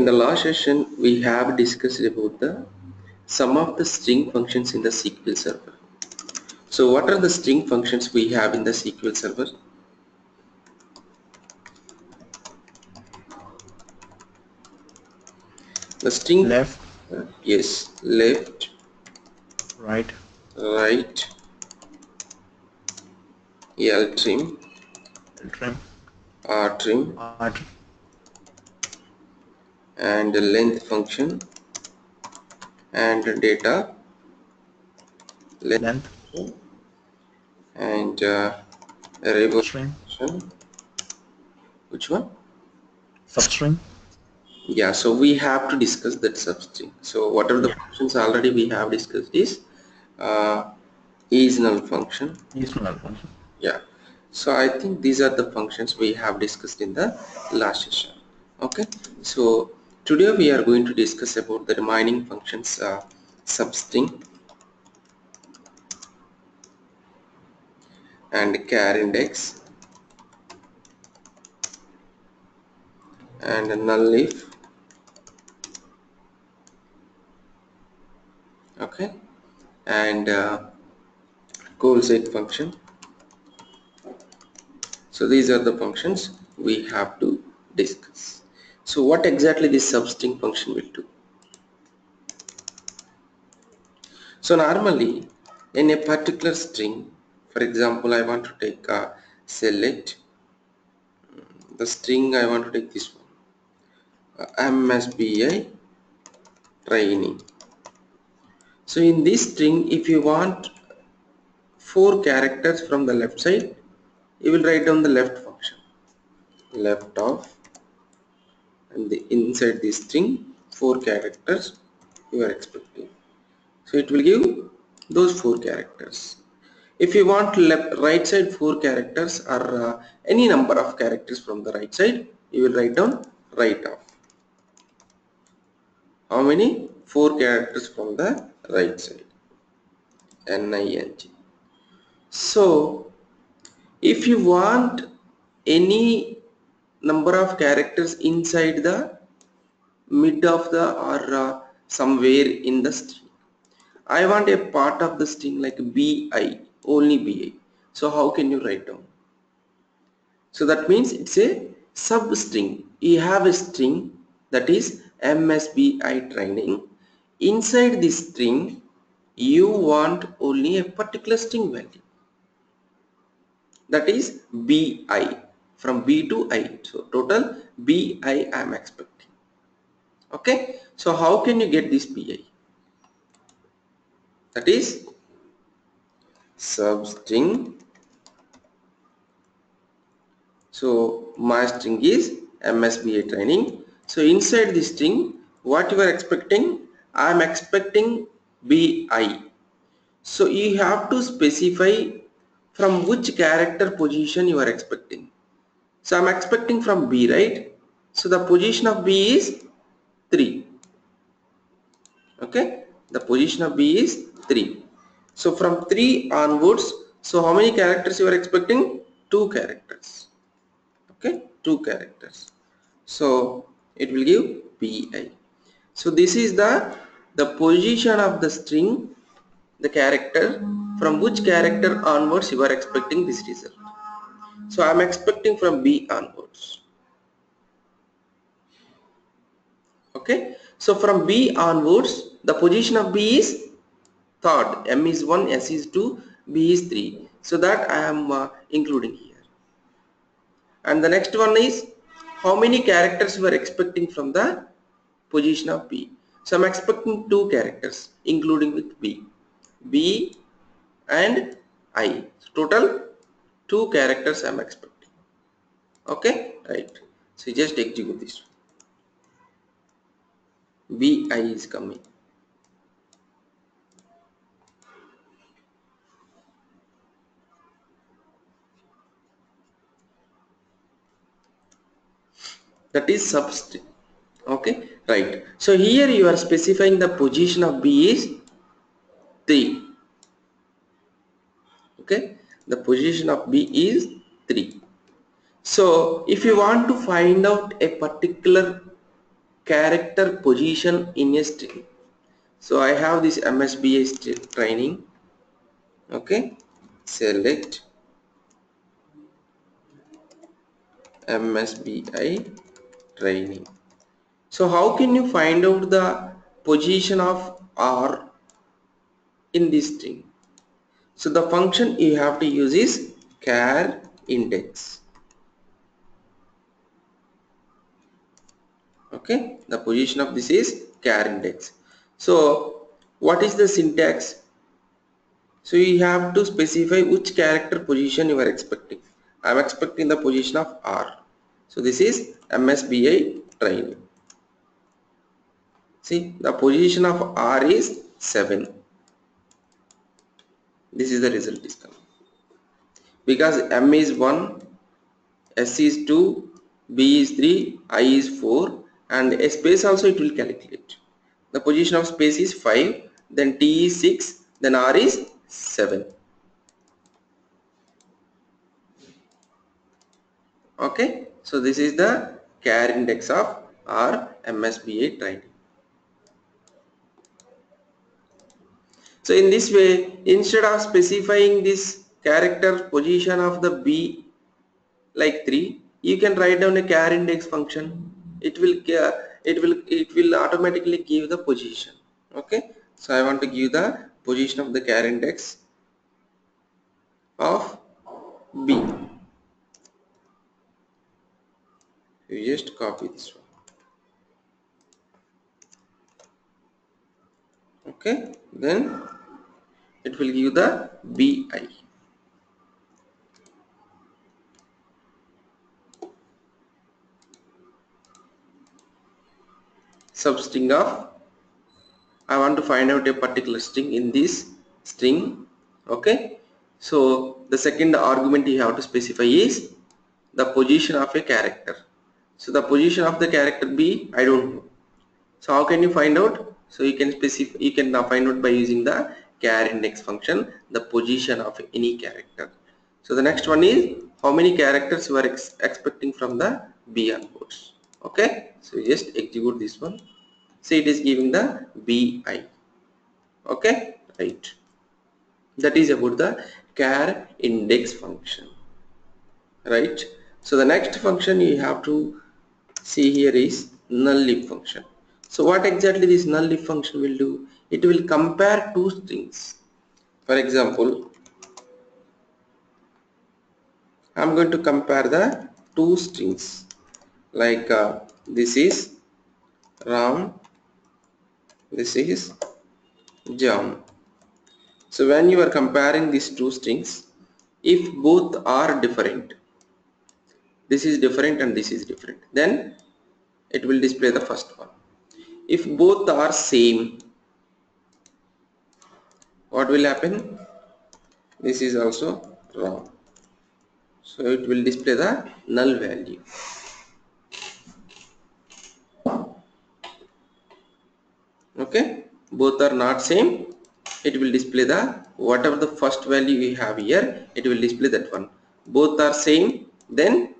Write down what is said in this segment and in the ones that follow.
In the last session, we have discussed about the some of the string functions in the SQL Server. So what are the string functions we have in the SQL Server? The string, left, yes, left, right, right, trim, trim, trim, art, and length function, and data length length, function, and array string, function. Which one? substring. Yeah, so we have to discuss that substring. So what are the Yeah, functions already we have discussed is uh, null function. is null function. Yeah, so I think these are the functions we have discussed in the last session. Okay, so today we are going to discuss about the remaining functions, substring and charindex and nullif. Okay, and Coalesce function. So these are the functions we have to discuss. So what exactly this substring function will do? So normally in a particular string, for example, I want to take a select the string. I want to take this one, MSBI training. So in this string, if you want 4 characters from the left side, you will write down the left function, left of, and inside this string 4 characters you are expecting. So it will give those 4 characters. If you want left right side 4 characters or any number of characters from the right side, you will write down right of. How many? 4 characters from the right side, NING. So if you want any number of characters inside the mid of the or somewhere in the string, I want a part of the string like BI, only BI. So how can you write down? So that means it's a substring. You have a string that is MSBI training. Inside this string, you want only a particular string value. That is BI, from B to I. So total BI I am expecting. Okay. So how can you get this BI? That is substring. So my string is MSBA training. So inside this string, what you are expecting? I am expecting BI. So you have to specify from which character position you are expecting. So I am expecting from B, right? So the position of B is 3. Okay, the position of B is 3. So from 3 onwards, so how many characters you are expecting? 2 characters. Okay, 2 characters. So it will give BI. So this is the position of the string, the character, from which character onwards you are expecting this result. So I am expecting from B onwards. Okay, so from B onwards, the position of B is third. M is 1, S is 2, B is 3. So that I am including here. And the next one is how many characters you are expecting from the position of B. So I'm expecting 2 characters including with B. B and I. So total 2 characters I'm expecting. Okay, right. So just execute this. BI is coming. That is substring. Okay, right. So here you are specifying the position of B is 3. Okay, the position of B is 3. So if you want to find out a particular character position in a string. So I have this MSBI training. Okay, select MSBI training. So how can you find out the position of R in this string? So the function you have to use is char index. Okay, the position of this is char index. So what is the syntax? So you have to specify which character position you are expecting. I am expecting the position of R. So this is MSBI training. See, the position of R is 7. This is the result is coming. Because M is 1, S is 2, B is 3, I is 4, and a space also it will calculate. The position of space is 5, then T is 6, then R is 7. Okay, so this is the char index of our MSBA training. So in this way, instead of specifying this character position of the B like 3, you can write down a char index function. It will automatically give the position. Okay, so I want to give the position of the char index of B. You just copy this one. Okay, then it will give the BI. Substring of, I want to find out a particular string in this string. Okay, so the second argument you have to specify is the position of a character. So the position of the character B, I don't know. So how can you find out? So you can specify, you can now find out by using the char index function the position of any character. So the next one is how many characters you are expecting from the B onwards. Okay, so you just execute this one. So it is giving the BI. Okay, right. That is about the char index function. Right. So the next function you have to see here is Nullif function. So what exactly this Nullif function will do? It will compare two strings. For example, I am going to compare the two strings. Like this is Ram, this is Jam. So when you are comparing these two strings, if both are different, this is different and this is different, then it will display the first one. If both are same, what will happen? This is also wrong. So it will display the null value. Okay, both are not same. It will display the whatever the first value we have here, it will display that one. Both are same, then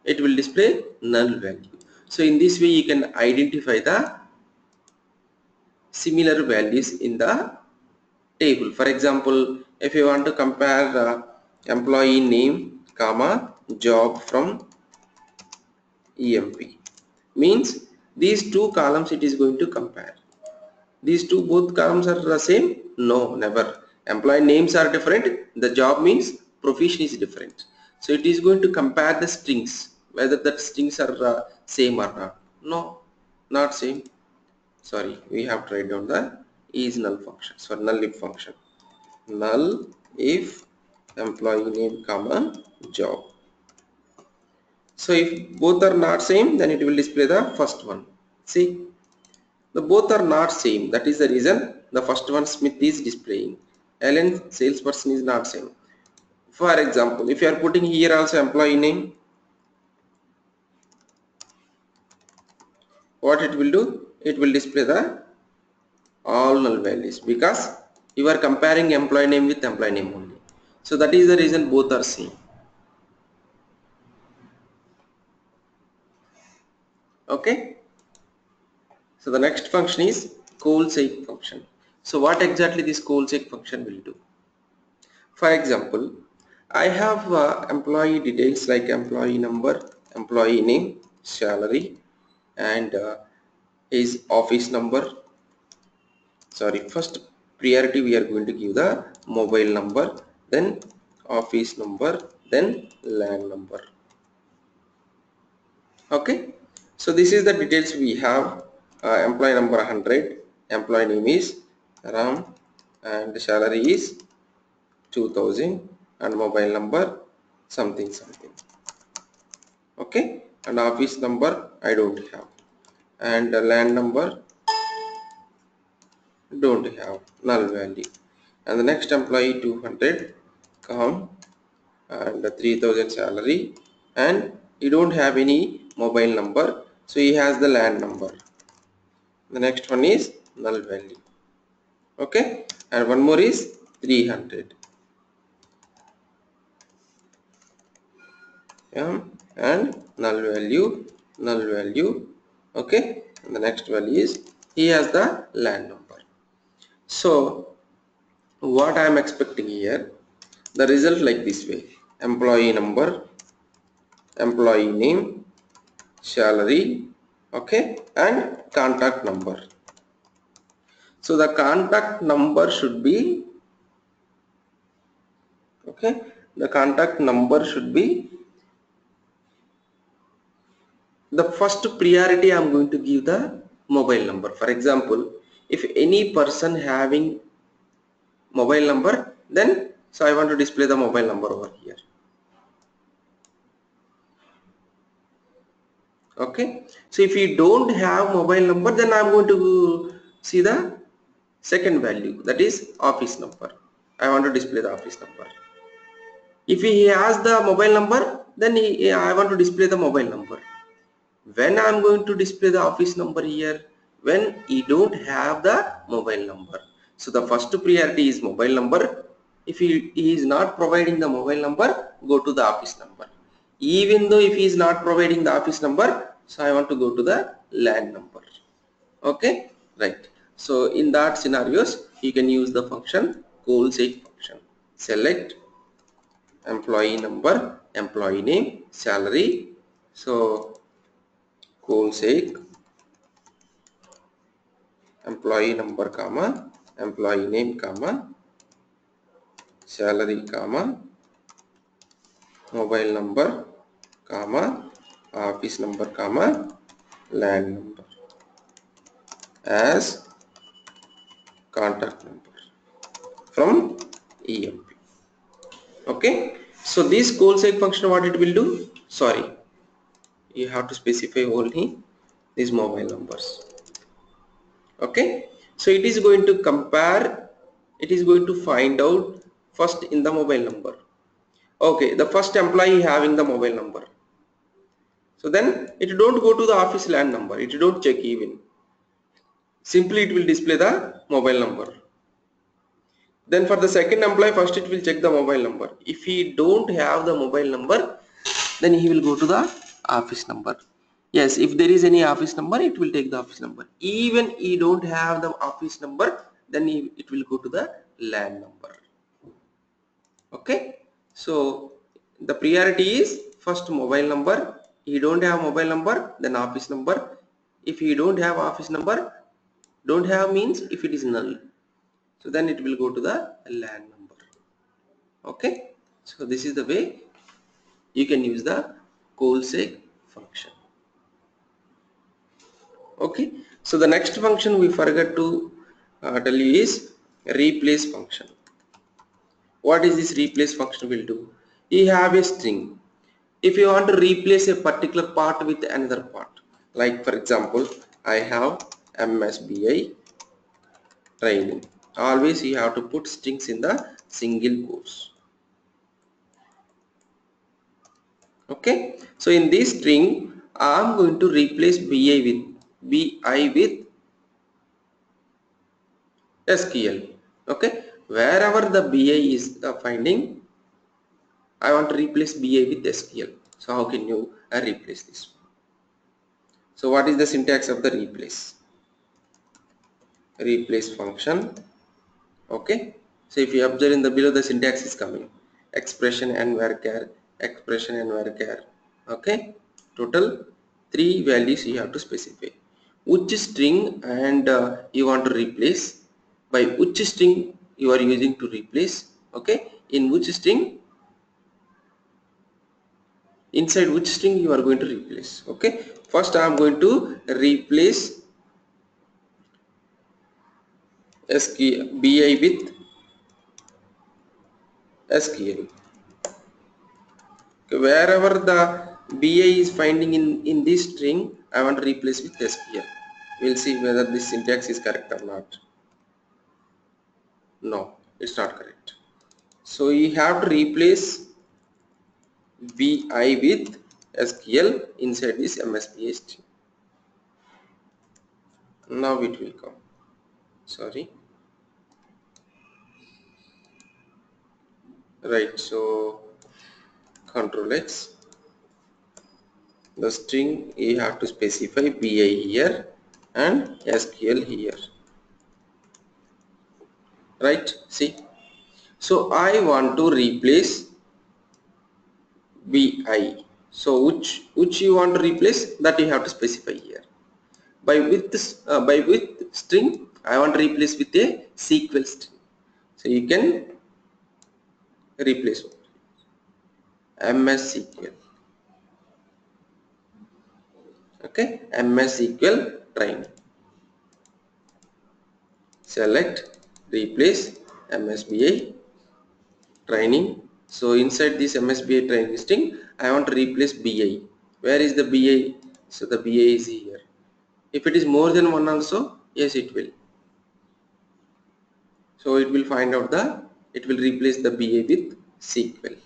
it will display null value. So in this way you can identify the similar values in the table. For example, if you want to compare employee name comma job from EMP, means these two columns it is going to compare. These two both columns are the same? No, never. Employee names are different. The job means profession is different. So it is going to compare the strings, whether that strings are same or not. No, not same. Sorry, we have to write down the is null function. So null if function. Null if employee name comma job. So if both are not same, then it will display the first one. See, the both are not same. That is the reason the first one Smith is displaying. Ellen salesperson is not same. For example, if you are putting here also employee name, what it will do? It will display the all null values because you are comparing employee name with employee name only. So that is the reason both are same. Okay. So the next function is Coalesce function. So what exactly this Coalesce function will do? For example, I have employee details like employee number, employee name, salary, and his office number. Sorry, first priority we are going to give the mobile number, then office number, then LAN number. Okay, so this is the details we have. Employee number 100, employee name is Ram, and salary is 2000, and mobile number something something. Okay, and office number I don't have, and LAN number don't have, null value. And the next employee 200 come, and 3000 salary, and he don't have any mobile number, so he has the LAN number. The next one is null value. Okay, and one more is 300. Yeah, and null value. Okay, and the next value is he has the LAN number. So what I am expecting here, the result like this way: employee number, employee name, salary, okay, and contact number. So the contact number should be, okay, the contact number should be the first priority. I am going to give the mobile number. For example, if any person having mobile number, then so I want to display the mobile number over here. Okay, so if you don't have mobile number, then I'm going to see the second value, that is office number. I want to display the office number. If he has the mobile number, then I want to display the mobile number. When I'm going to display the office number here, when he don't have the mobile number. So the first priority is mobile number. If he is not providing the mobile number, go to the office number. Even though if he is not providing the office number, so I want to go to the LAN number. Okay, right. So in that scenarios, you can use the function Coalesce function. Select employee number, employee name, salary. So Coalesce employee number comma employee name comma salary comma mobile number comma office number comma LAN number as contact number from EMP. Okay, so this Coalesce function, what it will do? Sorry, you have to specify only these mobile numbers. Okay, so it is going to compare, it is going to find out first in the mobile number. Okay, the first employee having the mobile number, so then it don't go to the office LAN number, it don't check even, simply it will display the mobile number. Then for the second employee, first it will check the mobile number. If he don't have the mobile number, then he will go to the office number. Yes, if there is any office number, it will take the office number. Even he don't have the office number, then it will go to the LAN number. Okay, so the priority is first mobile number. He don't have mobile number, then office number. If he don't have office number, don't have means if it is null, so then it will go to the LAN number. Okay, so this is the way you can use the Coalesce function. Okay, so the next function we forgot to tell you is replace function. What is this replace function will do? You have a string. If you want to replace a particular part with another part, like for example, I have MSBI training. Always you have to put strings in the single quotes. Okay, so in this string I am going to replace BI with SQL. Okay, wherever the BI is finding, I want to replace BI with SQL. So how can you replace this one? So what is the syntax of the replace? replace function. Okay, so if you observe in the below, the syntax is coming expression and varchar, expression and varchar. Okay, total 3 values you have to specify which string, and you want to replace, by which string you are using to replace. Okay, in which string, inside which string you are going to replace. Okay, first I am going to replace bi with SQL. Okay, wherever the bi is finding in this string, I want to replace with SQL. We'll see whether this syntax is correct or not. No, it's not correct. So you have to replace bi with SQL inside this MSBA string. Now it will come. Sorry. Right, so Control X, the string you have to specify bi here and SQL here. Right, see. So I want to replace bi. So which you want to replace, that you have to specify here. By with string, I want to replace with a SQL string. So you can replace MS SQL. Okay, MS SQL train. Select replace MSBI training. So inside this MSBI training string, I want to replace bi. Where is the bi? So the bi is here. If it is more than one also, yes, it will. So it will find out it will replace the bi with SQL.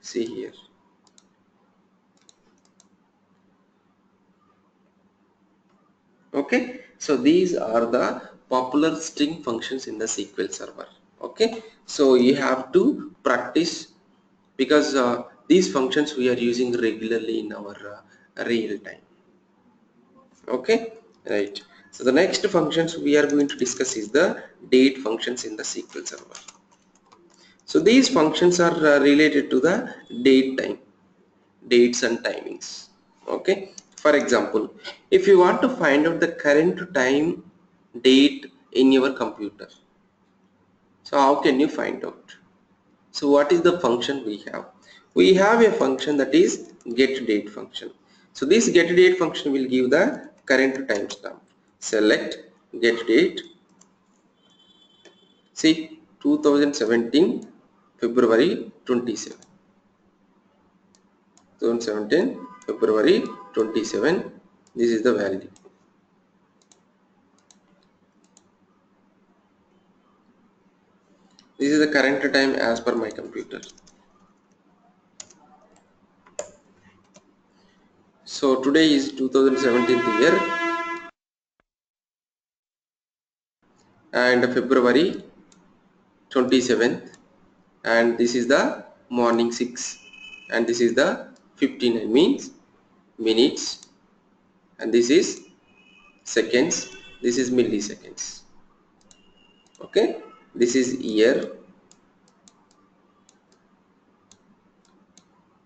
See here. Okay, so these are the popular string functions in the SQL server. Okay, so you have to practice, because these functions we are using regularly in our real time. Okay, right. So the next functions we are going to discuss is the date functions in the SQL server. So these functions are related to the date time, dates and timings. Okay, for example, if you want to find out the current time date in your computer, so how can you find out? So what is the function we have? We have a function that is getDate function. So this getDate function will give the current timestamp. Select getDate. See, 2017 February 27. 2017 February 27. This is the value. This is the current time as per my computer. So today is 2017 year and February 27th, and this is the morning 6, and this is the 59 means minutes, and this is seconds, this is milliseconds. Okay, this is year,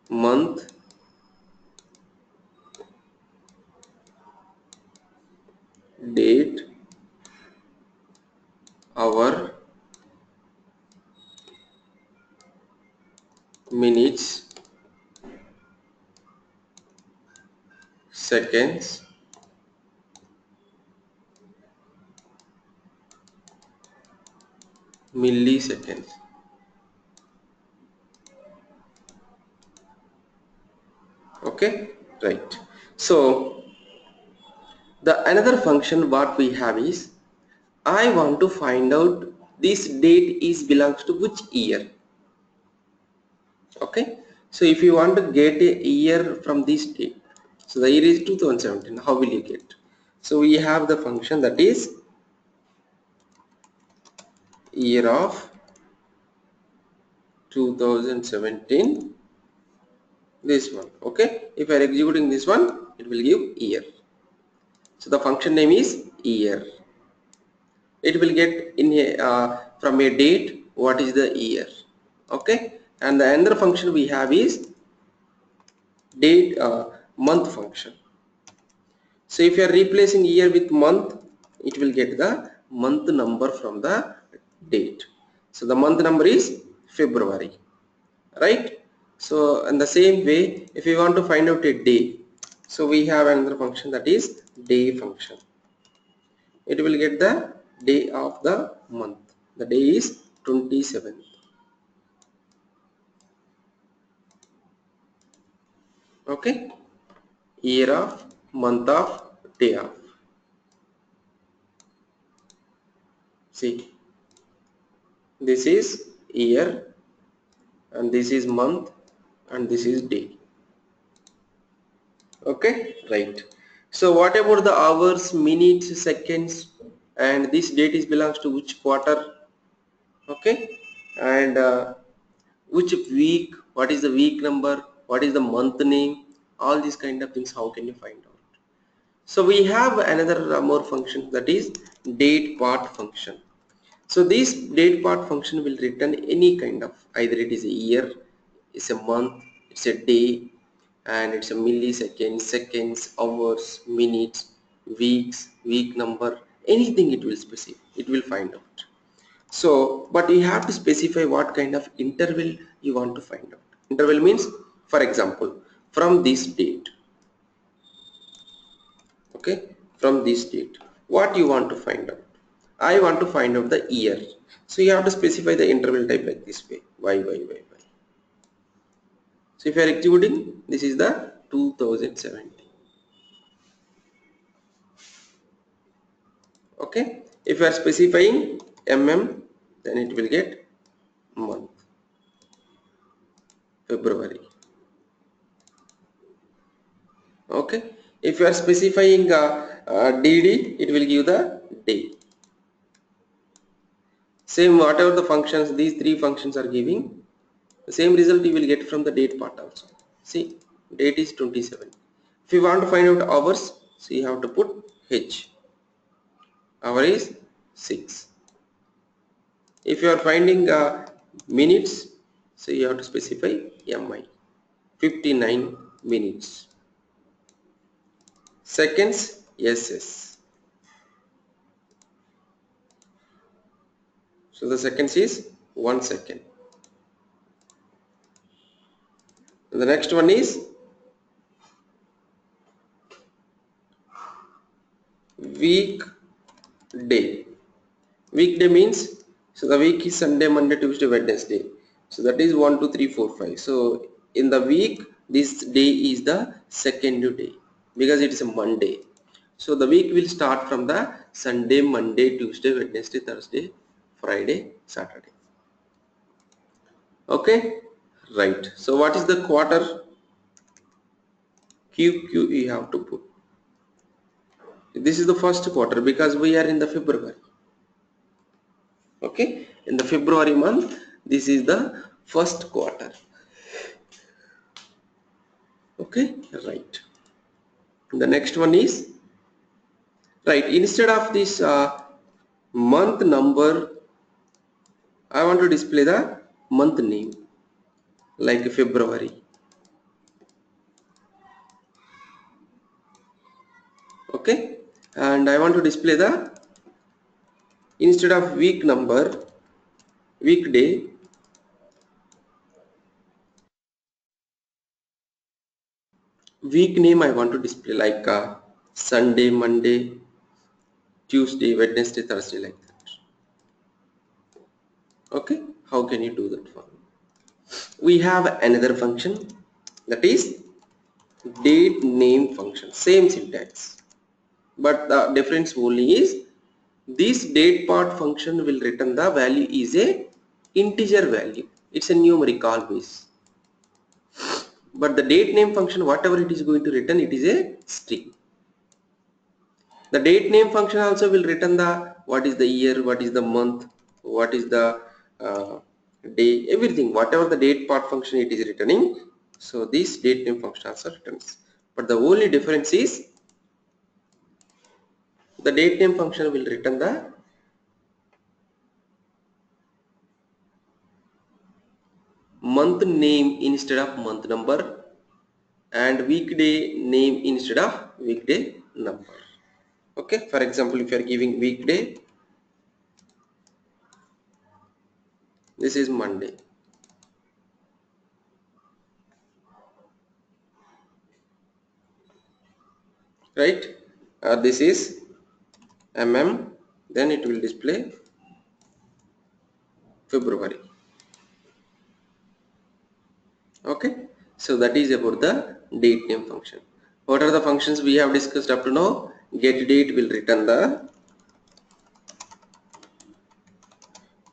month, date, hour, minutes, seconds, milliseconds. Okay, right. So the another function what we have is, I want to find out this date is belongs to which year. Okay, so if you want to get a year from this date, so the year is 2017, how will you get? So we have the function that is year of 2017, this one. Okay, if I are executing this one, it will give year. So the function name is year. it will get in a from a date what is the year. Okay, and the another function we have is date month function. So if you are replacing year with month, it will get the month number from the date. So the month number is February, right? So in the same way, if you want to find out a day, so we have another function, that is day function. It will get the day of the month. The day is 27th. Okay, year of, month of, day of. See, this is year and this is month and this is day. Okay, right. So what about the hours, minutes, seconds, and this date is belongs to which quarter? Okay, and which week, what is the week number, what is the month name, all these kind of things, how can you find out? So we have another more function, that is Datepart function. So this Datepart function will return any kind of, either it is a year, it's a month, it's a day, and it's a millisecond, seconds, hours, minutes, weeks, week number, anything it will specify, it will find out. So, but you have to specify what kind of interval you want to find out. Interval means, for example, from this date, okay, from this date, what you want to find out? I want to find out the year. So you have to specify the interval type like this way, y. So if you are executing, this is the 2017. Okay, if you are specifying then it will get month, February. Okay, if you are specifying DD, it will give the day. Same, whatever the functions, these three functions are giving, the same result you will get from the date part also. See, date is 27. If you want to find out hours, so you have to put H. Hour is 6. If you are finding minutes, so you have to specify MI. 59 minutes. Seconds, SS. So the seconds is 1 second. The next one is weekday. Weekday means, so the week is Sunday, Monday, Tuesday, Wednesday. So that is 1, 2, 3, 4, 5. So in the week, this day is the second day because it is a Monday. So the week will start from the Sunday, Monday, Tuesday, Wednesday, Thursday, Friday, Saturday. Okay, right. So what is the quarter? QQ you have to put. This is the first quarter because we are in the February. Okay, in the February month, this is the first quarter. Okay, right. The next one is, right, instead of this month number, I want to display the month name like February. Okay, and I want to display the, instead of week number, weekday, week name I want to display like Sunday, Monday, Tuesday, Wednesday, Thursday, like that. Okay, how can you do that for me? We have another function, that is date name function, same syntax, but the difference only is this date part function will return the value is a integer value, it's a numeric always, but the date name function, whatever it is going to return, it is a string. The date name function also will return the what is the year, what is the month, what is the day, everything, whatever the date part function it is returning. So this date name function also returns. But the only difference is the date name function will return the month name instead of month number and weekday name instead of weekday number. Okay, for example, if you are giving weekday, this is Monday, right? This is then it will display February. Okay, so that is about the date name function. What are the functions we have discussed up to now? Get date will return the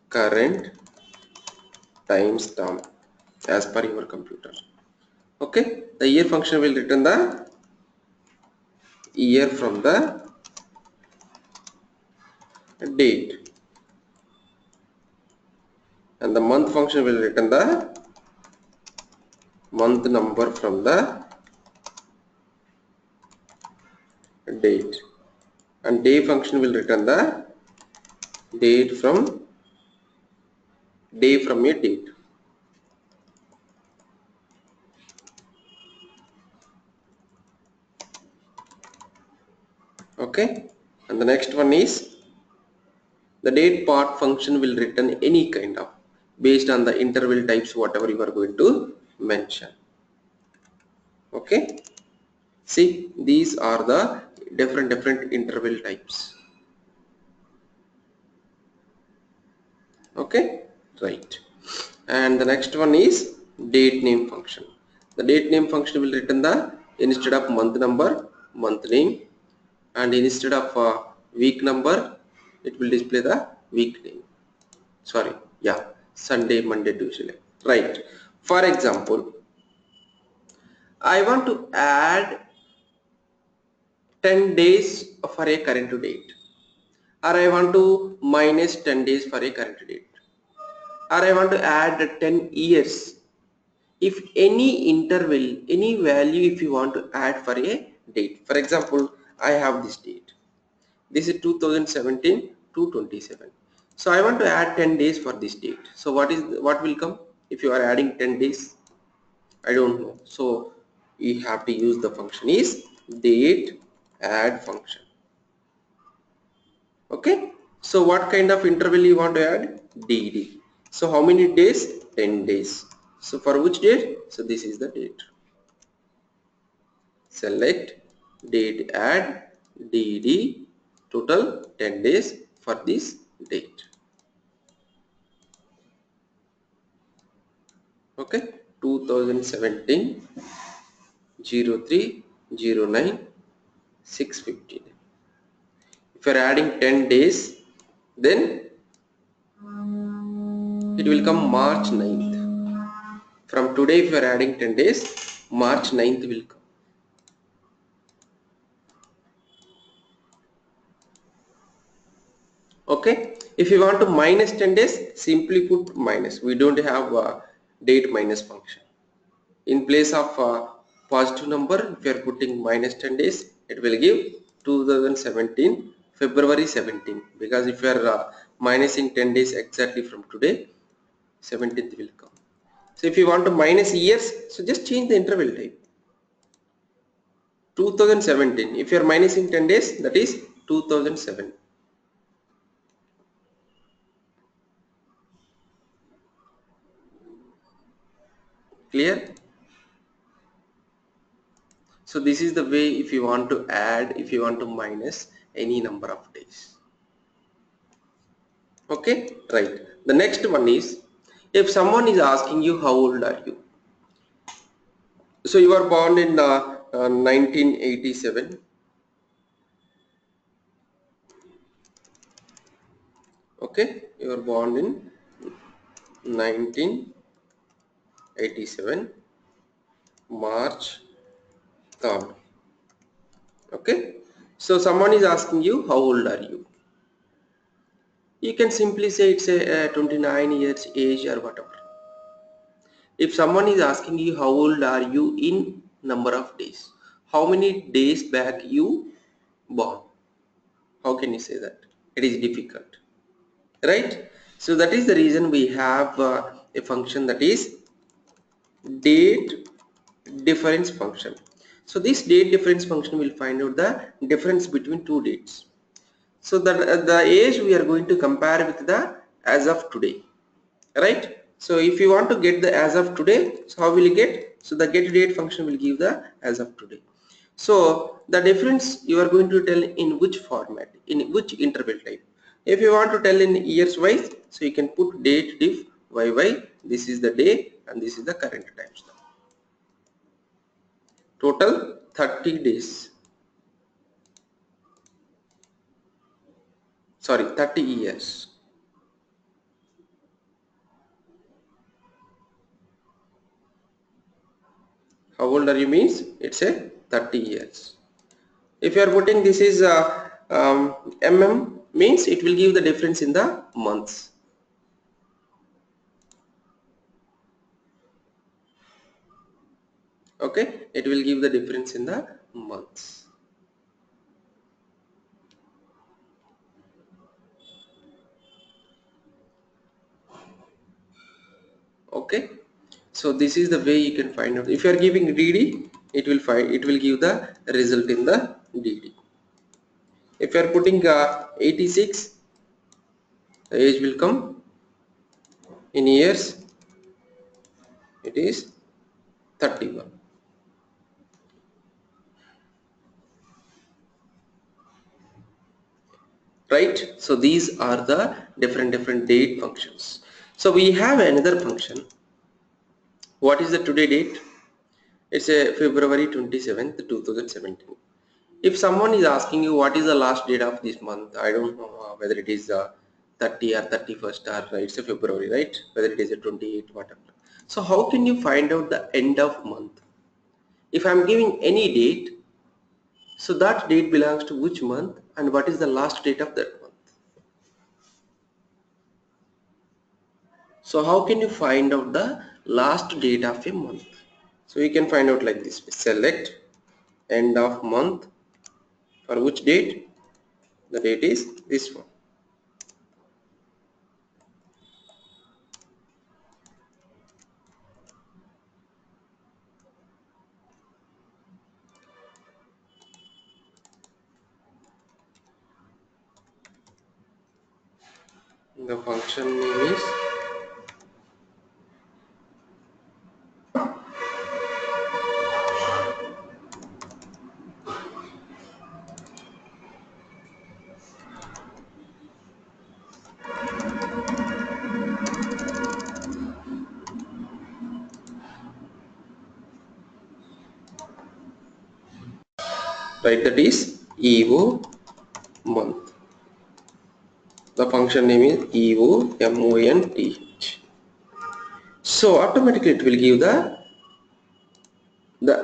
current timestamp as per your computer. Okay, the year function will return the year from the date, and the month function will return the month number from the date, and day function will return the date from a date. Okay, and the next one is the Datepart function will return any kind of based on the interval types whatever you are going to mention. Okay, see, these are the different interval types. Okay, right. And the next one is date name function. The date name function will return the instead of month number, month name, and instead of week number, it will display the week name. Sorry, yeah, Sunday, Monday, Tuesday, right? For example, I want to add 10 days for a current date, or I want to minus 10 days for a current date, or I want to add 10 years. If any interval, any value, if you want to add for a date, for example, I have this date, this is 2017 to 27, so I want to add 10 days for this date. So what will come if you are adding 10 days? I don't know, so we have to use the function is Dateadd function. Okay, so what kind of interval you want to add? DD. So how many days? 10 days. So for which date? So this is the date. Select Dateadd DD, total 10 days for this date. Okay, 2017 03 09 615. If you are adding 10 days, then it will come March 9th. From today, if you are adding 10 days, March 9th will come. Okay, if you want to minus 10 days, simply put minus. We don't have a date minus function. In place of positive number, if you are putting minus 10 days, it will give 2017 February 17, because if you are minusing 10 days exactly from today, 17th will come. So if you want to minus years, so just change the interval type. 2017, if you are minusing 10 days, that is 2007. Clear? So this is the way if you want to add, if you want to minus any number of days. Okay, right. The next one is, if someone is asking you how old are you. So you are born in 1987. Okay, you are born in 1987 March 3rd. Okay, so someone is asking you how old are you. You can simply say it's a 29 years age or whatever. If someone is asking you how old are you in number of days, how many days back you born, how can you say that? It is difficult, right? So that is the reason we have a function that is date difference function. So this date difference function will find out the difference between two dates. So the age we are going to compare with the as of today, right? So if you want to get the as of today, so how will you get? So the get date function will give the as of today. So the difference you are going to tell in which format, in which interval type. If you want to tell in years wise, so you can put date diff yy, this is the day and this is the current timestamp. Total 30 days, sorry, 30 years. How old are you means it's a 30 years. If you are putting this is means it will give the difference in the months. Okay, it will give the difference in the months. Okay, so this is the way you can find out. If you are giving dd, it will give the result in the dd. If you are putting 86, the age will come in years, it is 31. Right, so these are the different date functions. So we have another function. What is the today date? It's a February 27th 2017. If someone is asking you what is the last date of this month, I don't know whether it is 30 or 31st or it's a February, right? Whether it is a 28, whatever. So how can you find out the end of month? If I'm giving any date, so that date belongs to which month and what is the last date of that month? So how can you find out the last date of a month? So you can find out like this. Select end of month for which date? The date is this one. The function name is right, that is EO month. The function name is EO month. So automatically it will give the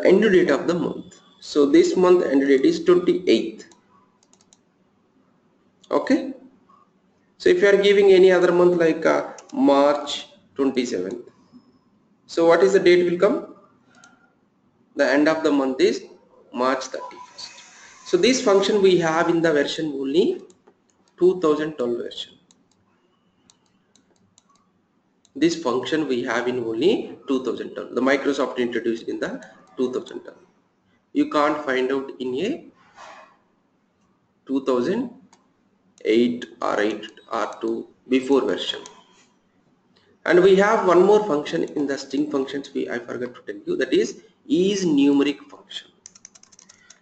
end date of the month. So this month end date is 28th. Okay. So if you are giving any other month like March 27th, so what is the date will come? The end of the month is March 31st. So this function we have in the version only 2012 version. This function we have in only 2012. The Microsoft introduced in the 2012. You can't find out in a 2008 or 8 or 2 before version. And we have one more function in the string functions I forgot to tell you, that is Isnumeric function.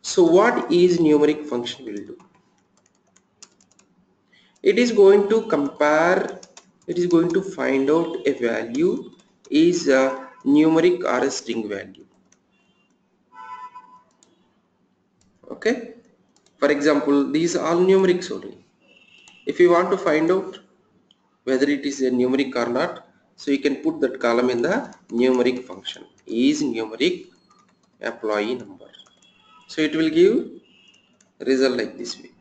So what Isnumeric function will do? It is going to compare, it is going to find out a value is a numeric or a string value. Okay, for example, these are all numerics only. If you want to find out whether it is a numeric or not, so you can put that column in the numeric function, is numeric employee number. So it will give result like this way.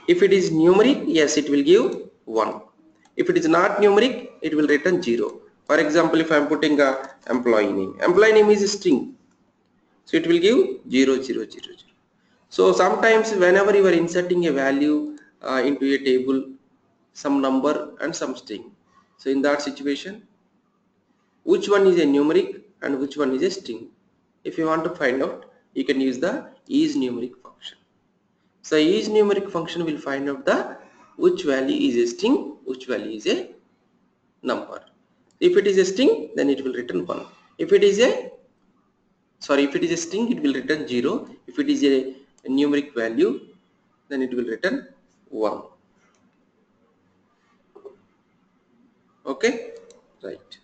If it is numeric, yes, it will give 1. If it is not numeric, it will return 0. For example, if I am putting a employee name is a string, so it will give 0, 0, 0, 0. So sometimes whenever you are inserting a value into a table, some number and some string, so in that situation, which one is a numeric and which one is a string. If you want to find out, you can use the Isnumeric function. So Isnumeric function will find out the which value is a string, which value is a number. If it is a string, then it will return 1. If it is a string, it will return 0. If it is a numeric value, then it will return 1. Okay, right.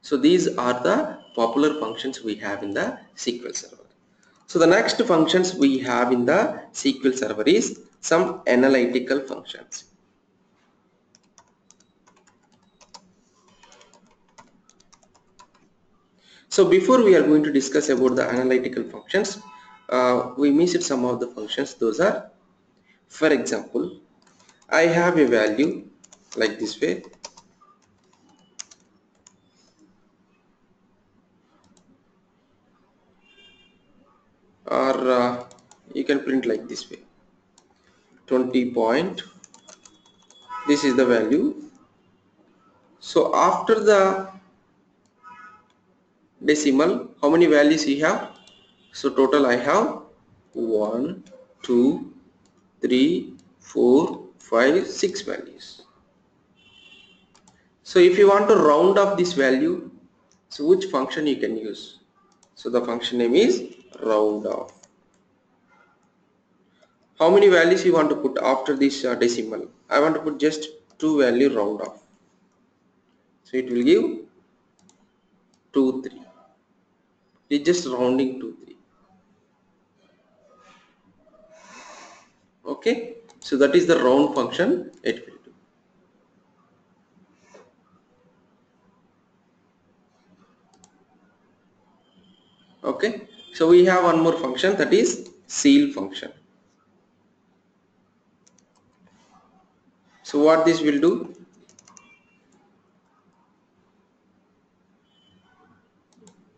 So these are the popular functions we have in the SQL server. So the next functions we have in the SQL server is some analytical functions. So before we are going to discuss about the analytical functions, we missed some of the functions. Those are, for example, I have a value like this way, or you can print like this way, 20 point, this is the value. So after the decimal, how many values you have? So total I have 1, 2, 3, 4, 5, 6 values. So if you want to round off this value, so which function you can use? So the function name is round off. How many values you want to put after this decimal? I want to put just 2 value round off. So it will give 2, 3. It's just rounding 2, 3. Okay. So that is the round function it will do. Okay. So we have one more function, that is ceil function. So what this will do?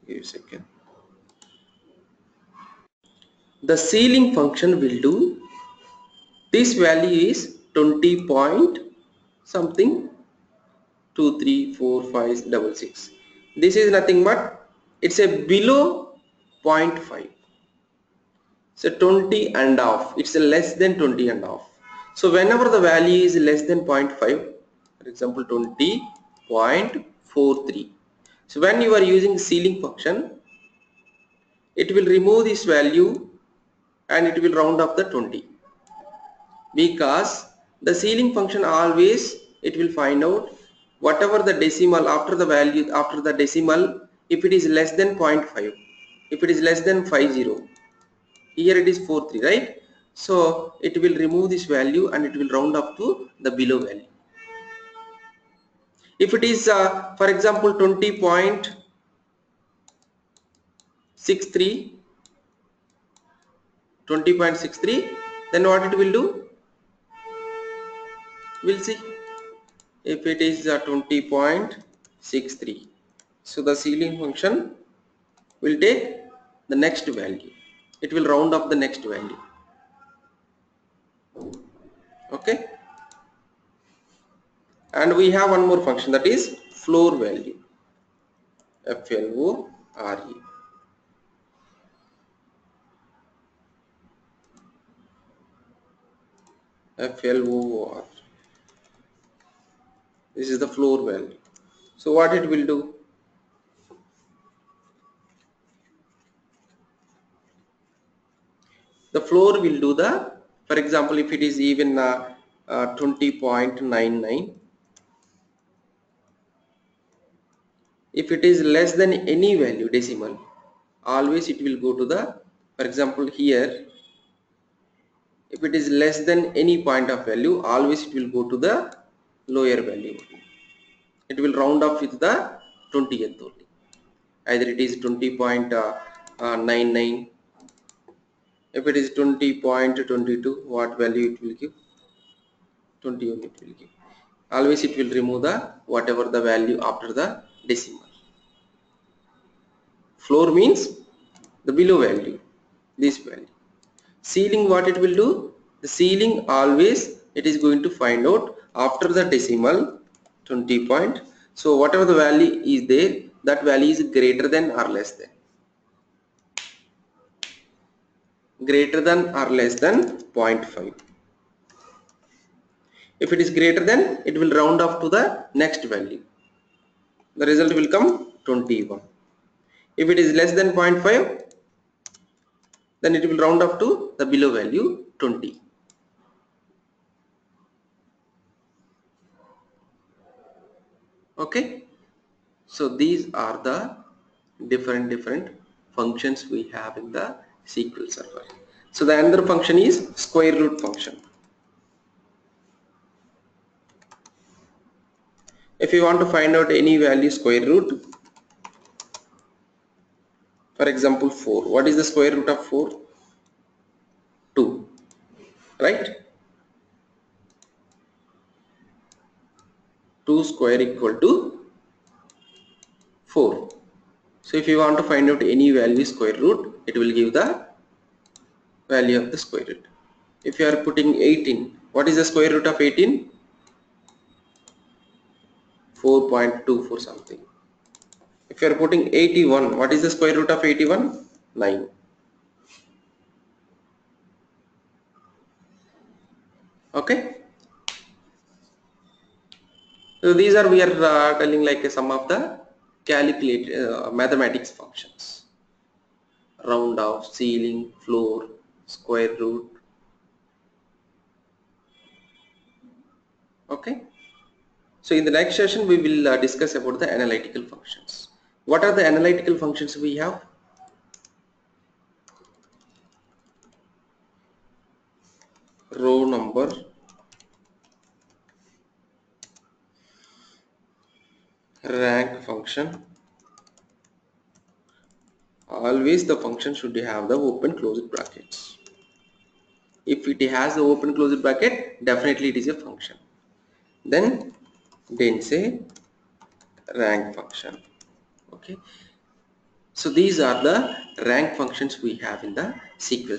Give a second. The ceiling function will do, this value is 20 point something 2, 3, 4, 5, 6, 6. This is nothing but it's a below 0.5. So 20 and half, it's a less than 20 and half. So whenever the value is less than 0.5, for example 20.43. So when you are using ceiling function, it will remove this value and it will round up the 20, because the ceiling function always it will find out whatever the decimal after the value after the decimal, if it is less than 0.5, if it is less than 50, here it is 43, right? So it will remove this value and it will round up to the below value. If it is for example 20.63, then what it will do, we'll see. If it is 20.63, so the ceiling function will take the next value, it will round up the next value. Okay, and we have one more function, that is floor value, FLORE. FLOR, this is the floor value. So what it will do, the floor will do the, for example if it is even 20.99, if it is less than any value decimal, always it will go to the, for example here, if it is less than any point of value, always it will go to the lower value. It will round off with the 20th only. Either it is 20.99. If it is 20.22, what value it will give? 20 only it will give. Always it will remove the whatever the value after the decimal. Floor means the below value, this value. Ceiling, what it will do? The ceiling always it is going to find out after the decimal 20 point. So whatever the value is there, that value is greater than or less than. Greater than or less than 0.5. If it is greater than, it will round off to the next value. The result will come 21. If it is less than 0.5, then it will round up to the below value 20. Okay, so these are the different functions we have in the SQL server. So the another function is square root function. If you want to find out any value square root, for example 4, what is the square root of 4? 2, right? 2 square equal to 4. So if you want to find out any value square root, it will give the value of the square root. If you are putting 18, what is the square root of 18? 4.24 something. If you are putting 81, what is the square root of 81? 9. Okay. So these are, we are telling like some of the calculate mathematics functions. Round off, ceiling, floor, square root. Okay. So in the next session we will discuss about the analytical functions. What are the analytical functions we have? Row number, rank function. Always the function should have the open closed brackets. If it has the open closed bracket, definitely it is a function. Then say rank function. Okay. So these are the rank functions we have in the SQL.